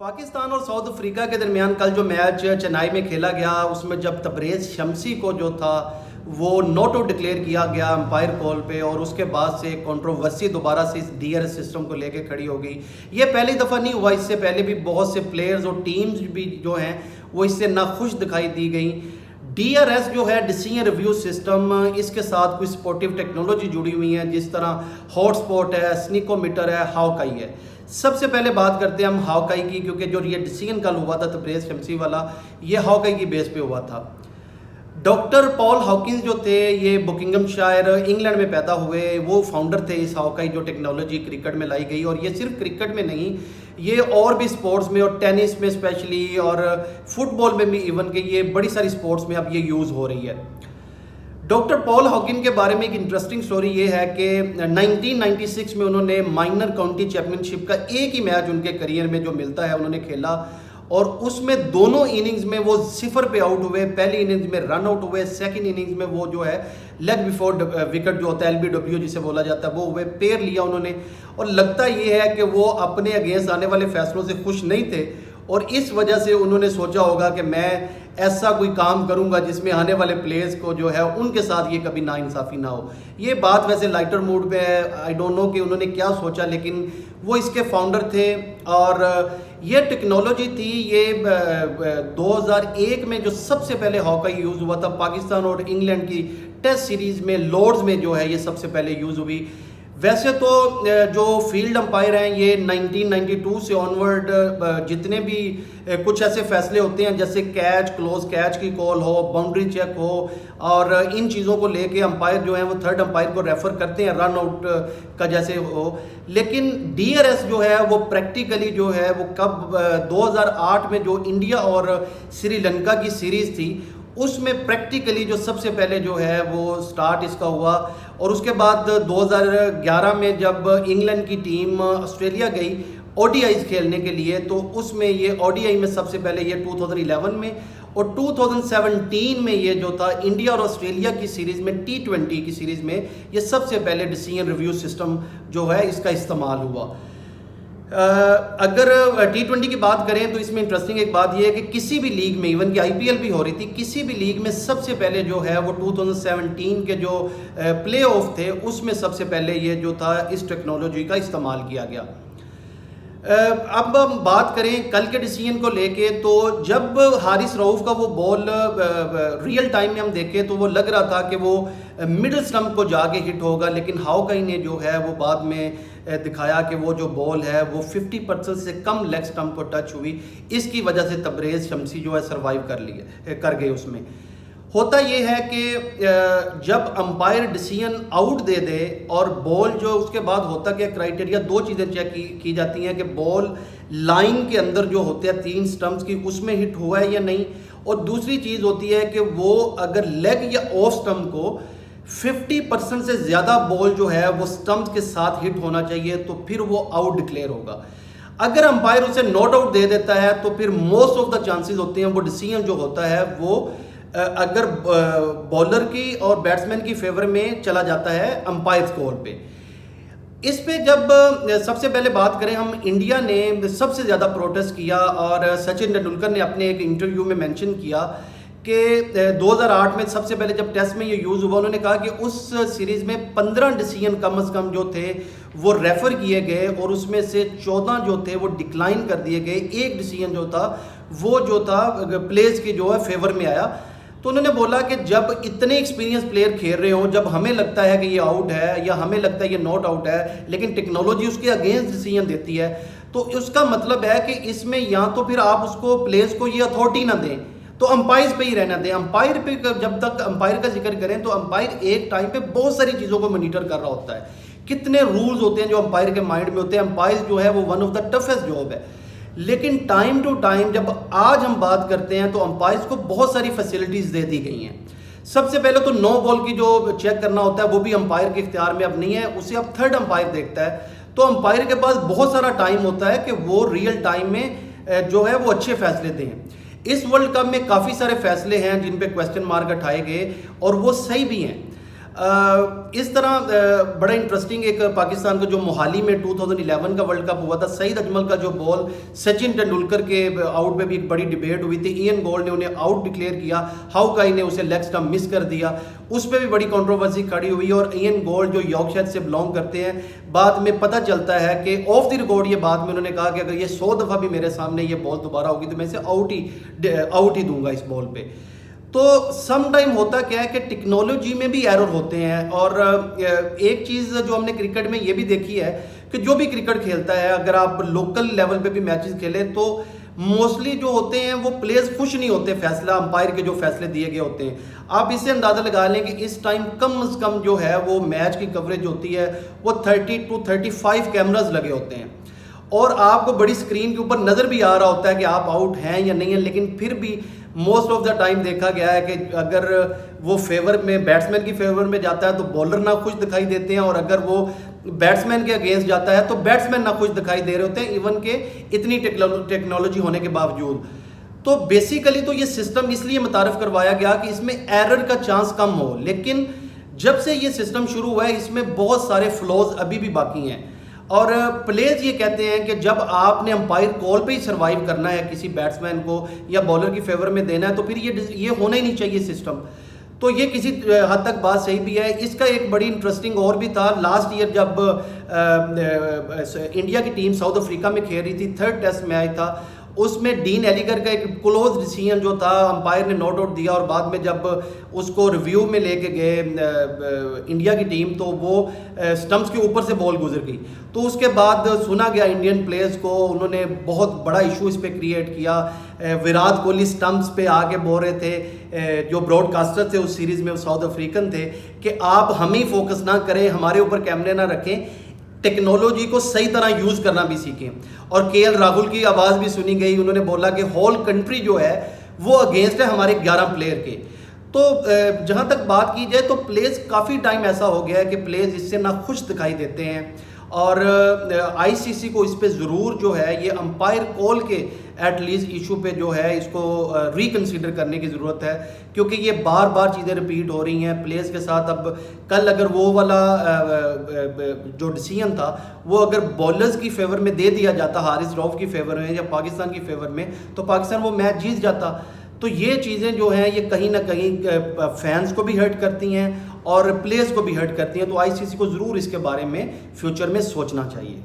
पाकिस्तान और south Africa के दरमियान कल जो मैच चेन्नई में खेला गया उसमें जब तबरेज़ शमसी को जो था वो नॉट आउट डिक्लेयर किया गया अंपायर कॉल पे और उसके बाद से कंट्रोवर्सी दोबारा से इस डीआरएस सिस्टम को लेके खड़ी हो गई। ये पहली दफ़ा नहीं हुआ, इससे पहले भी बहुत से प्लेयर्स और टीम्स भी जो हैं वो इससे नाखुश दिखाई दी गई। डीआरएस जो है डिसीजन रिव्यू सिस्टम, इसके साथ कोई स्पोर्टिव टेक्नोलॉजी जुड़ी हुई है, जिस तरह हॉटस्पॉट है, स्निकोमीटर है, हाउकाई है। सबसे पहले बात करते हैं हम हाउकाई की, क्योंकि जो ये डिसीजन कल हुआ था तबरेज़ शमसी वाला, ये हाउकाई की बेस पे हुआ था। डॉक्टर पॉल हॉकिंस जो थे ये बुकिंगमशायर इंग्लैंड में पैदा हुए, वो फाउंडर थे इस हाउकाई जो टेक्नोलॉजी क्रिकेट में लाई गई। और ये सिर्फ क्रिकेट में नहीं, ये और भी स्पोर्ट्स में और टेनिस में स्पेशली और फुटबॉल में भी इवन के ये बड़ी सारी स्पोर्ट्स में अब ये यूज़ हो रही है। डॉक्टर पॉल हॉकिन के बारे में एक इंटरेस्टिंग स्टोरी ये है कि 1996 में उन्होंने माइनर काउंटी चैंपियनशिप का एक ही मैच उनके करियर में जो मिलता है उन्होंने खेला और उसमें दोनों इनिंग्स में वो 0 पे आउट हुए। पहली इनिंग्स में रन आउट हुए, सेकंड इनिंग्स में वो जो है लेग बिफोर विकेट जो होता है LBW जिसे बोला जाता है वो हुए, पेयर लिया उन्होंने। और लगता ये है कि वो अपने अगेंस्ट आने वाले फैसलों से खुश नहीं थे और इस वजह से उन्होंने सोचा होगा कि मैं ऐसा कोई काम करूंगा जिसमें आने वाले प्लेयर्स को जो है उनके साथ ये कभी नाइंसाफ़ी ना हो। ये बात वैसे लाइटर मूड पे है, आई डोंट नो कि उन्होंने क्या सोचा, लेकिन वो इसके फाउंडर थे। और ये टेक्नोलॉजी थी, ये 2001 में जो सबसे पहले हॉकी यूज़ हुआ था पाकिस्तान और इंग्लैंड की टेस्ट सीरीज़ में लॉर्ड्स में जो है ये सबसे पहले यूज़ हुई। वैसे तो जो फील्ड अंपायर हैं ये 1992 से ऑनवर्ड जितने भी कुछ ऐसे फैसले होते हैं जैसे कैच, क्लोज कैच की कॉल हो, बाउंड्री चेक हो और इन चीज़ों को लेके अंपायर जो है वो थर्ड अंपायर को रेफ़र करते हैं रन आउट का जैसे हो। लेकिन डीआरएस जो है वो प्रैक्टिकली जो है वो कब 2008 में जो इंडिया और श्रीलंका की सीरीज़ थी उसमें प्रैक्टिकली जो सबसे पहले जो है वो स्टार्ट इसका हुआ। और उसके बाद 2011 में जब इंग्लैंड की टीम ऑस्ट्रेलिया गई ओडीआईज खेलने के लिए तो उसमें ये ओडीआई में सबसे पहले ये 2011 में और 2017 में ये जो था इंडिया और ऑस्ट्रेलिया की सीरीज़ में T20 की सीरीज़ में ये सबसे पहले डिसीजन रिव्यू सिस्टम जो है इसका इस्तेमाल हुआ। अगर T20 की बात करें तो इसमें इंटरेस्टिंग एक बात यह है कि किसी भी लीग में, इवन कि IPL भी हो रही थी, किसी भी लीग में सबसे पहले जो है वो 2017 के जो प्ले ऑफ थे उसमें सबसे पहले ये जो था इस टेक्नोलॉजी का इस्तेमाल किया गया। अब हम बात करें कल के डिसीजन को लेके, तो जब हारिस रऊफ का वो बॉल रियल टाइम में हम देखें तो वो लग रहा था कि वो मिडिल स्टंप को जाके हिट होगा, लेकिन हाउकाई ने जो है वो बाद में दिखाया कि वो जो बॉल है वो 50% से कम लेग स्टंप को टच हुई। इसकी वजह से तबरेज़ शमसी जो है सर्वाइव कर गए। उसमें होता ये है कि जब अंपायर डिसीजन आउट दे दे और बॉल जो उसके बाद होता क्या क्राइटेरिया, दो चीज़ें चेक की जाती हैं कि बॉल लाइन के अंदर जो होते हैं 3 स्टंप्स की उसमें हिट हुआ है या नहीं, और दूसरी चीज़ होती है कि वो अगर लेग या ऑफ स्टंप को 50% से ज़्यादा बॉल जो है वो स्टंप के साथ हिट होना चाहिए तो फिर वो आउट डिक्लेयर होगा। अगर अंपायर उसे नॉट आउट दे देता है तो फिर मोस्ट ऑफ द चांसेस होते हैं वो डिसीजन जो होता है वो अगर बॉलर की और बैट्समैन की फेवर में चला जाता है अंपायर कॉल पे। इस पे जब सबसे पहले बात करें हम, इंडिया ने सबसे ज़्यादा प्रोटेस्ट किया और सचिन तेंदुलकर ने अपने एक इंटरव्यू में मेंशन किया कि 2008 में सबसे पहले जब टेस्ट में ये यूज़ हुआ उन्होंने कहा कि उस सीरीज़ में 15 डिसीजन कम से कम जो थे वो रेफ़र किए गए और उसमें से 14 जो थे वो डिक्लाइन कर दिए गए। एक डिसीजन जो था वो जो था प्लेयर्स की जो है फेवर में आया। तो उन्होंने बोला कि जब इतने एक्सपीरियंस प्लेयर खेल रहे हो, जब हमें लगता है कि ये आउट है या हमें लगता है ये नॉट आउट है, लेकिन टेक्नोलॉजी उसके अगेंस्ट डिसीजन देती है, तो उसका मतलब है कि इसमें या तो फिर आप उसको प्लेयर्स को ये अथॉरिटी ना दें तो अंपायर पे ही रहना दें। अंपायर पे जब तक अंपायर का जिक्र करें तो अंपायर एक टाइम पे बहुत सारी चीज़ों को मॉनिटर कर रहा होता है। कितने रूल्स होते हैं जो अंपायर के माइंड में होते हैं। अंपायर जो है वो one of the toughest job है, लेकिन टाइम टू टाइम जब आज हम बात करते हैं तो अंपायर्स को बहुत सारी फैसिलिटीज़ दे दी गई हैं। सबसे पहले तो नो बॉल की जो चेक करना होता है वो भी अंपायर के इख्तियार में अब नहीं है, उसे अब थर्ड अंपायर देखता है। तो अंपायर के पास बहुत सारा टाइम होता है कि वो रियल टाइम में जो है वो अच्छे फैसले दें। इस वर्ल्ड कप में काफ़ी सारे फैसले हैं जिन पे क्वेश्चन मार्क उठाए गए और वो सही भी हैं। इस तरह बड़ा इंटरेस्टिंग एक पाकिस्तान का जो मोहाली में 2011 का वर्ल्ड कप हुआ था, सईद अजमल का जो बॉल सचिन तेंदुलकर के आउट पे भी एक बड़ी डिबेट हुई थी। इयन गोल्ड ने उन्हें आउट डिक्लेयर किया, हाउकाई ने उसे लेग स्टंप मिस कर दिया, उस पर भी बड़ी कंट्रोवर्सी खड़ी हुई। और इयन गोल्ड जो यॉर्कशायर से बिलोंग करते हैं, बाद में पता चलता है कि ऑफ द रिकॉर्ड ये बाद में उन्होंने कहा कि अगर ये 100 दफ़ा भी मेरे सामने ये बॉल दोबारा होगी तो मैं इसे आउट ही दूंगा इस बॉल पे। तो सम टाइम होता क्या है कि टेक्नोलॉजी में भी एरर होते हैं। और एक चीज़ जो हमने क्रिकेट में ये भी देखी है कि जो भी क्रिकेट खेलता है, अगर आप लोकल लेवल पे भी मैचेस खेलें तो मोस्टली जो होते हैं वो प्लेयर्स खुश नहीं होते फैसला, अंपायर के जो फैसले दिए गए होते हैं। आप इससे अंदाज़ा लगा लें कि इस टाइम कम से कम जो है वो मैच की कवरेज होती है वो 30 to 35 कैमराज लगे होते हैं, और आपको बड़ी स्क्रीन के ऊपर नज़र भी आ रहा होता है कि आप आउट हैं या नहीं है। लेकिन फिर भी मोस्ट ऑफ द टाइम देखा गया है कि अगर वो फेवर में, बैट्समैन की फेवर में जाता है तो बॉलर ना खुश दिखाई देते हैं, और अगर वो बैट्समैन के अगेंस्ट जाता है तो बैट्समैन ना खुश दिखाई दे रहे होते हैं, इवन के इतनी टेक्नोलॉजी होने के बावजूद। तो बेसिकली तो ये सिस्टम इसलिए मुतारफ़ करवाया गया कि इसमें एरर का चांस कम हो, लेकिन जब से ये सिस्टम शुरू हुआ है इसमें बहुत सारे फ्लॉज अभी भी बाकी हैं। और प्लेयर्स ये कहते हैं कि जब आपने अंपायर कॉल पे ही सर्वाइव करना है किसी बैट्समैन को या बॉलर की फेवर में देना है तो फिर ये होना ही नहीं चाहिए सिस्टम। तो ये किसी हद तक बात सही भी है। इसका एक बड़ी इंटरेस्टिंग और भी था, लास्ट ईयर जब इंडिया की टीम साउथ अफ्रीका में खेल रही थी, 3rd टेस्ट मैच था, उसमें डीन एलिगर का एक क्लोज डिसीजन जो था अंपायर ने नॉट आउट दिया, और बाद में जब उसको रिव्यू में लेके गए इंडिया की टीम तो वो स्टंप्स के ऊपर से बॉल गुजर गई। तो उसके बाद सुना गया इंडियन प्लेयर्स को, उन्होंने बहुत बड़ा इशू इस पे क्रिएट किया। विराट कोहली स्टंप्स पे आके बोल रहे थे, जो ब्रॉडकास्टर थे उस सीरीज़ में वो साउथ अफ्रीकन थे, कि आप हम ही फोकस ना करें, हमारे ऊपर कैमरे ना रखें, टेक्नोलॉजी को सही तरह यूज़ करना भी सीखें। और केएल राहुल की आवाज़ भी सुनी गई, उन्होंने बोला कि होल कंट्री जो है वो अगेंस्ट है हमारे 11 प्लेयर के। तो जहाँ तक बात की जाए तो प्लेयर्स काफ़ी टाइम ऐसा हो गया है कि प्लेयर्स इससे ना खुश दिखाई देते हैं, और आईसीसी को इस पे ज़रूर जो है ये अंपायर कॉल के एटलीस्ट इशू पे जो है इसको रिकंसीडर करने की ज़रूरत है, क्योंकि ये बार बार चीज़ें रिपीट हो रही हैं प्लेयर्स के साथ। अब कल अगर वो वाला जो डिसीजन था वो अगर बॉलर्स की फेवर में दे दिया जाता, हारिस रऊफ की फेवर में या पाकिस्तान की फेवर में, तो पाकिस्तान वो मैच जीत जाता। तो ये चीज़ें जो हैं ये कहीं ना कहीं फैंस को भी हर्ट करती हैं और प्लेयर्स को भी हर्ट करती हैं। तो आईसीसी को ज़रूर इसके बारे में फ्यूचर में सोचना चाहिए।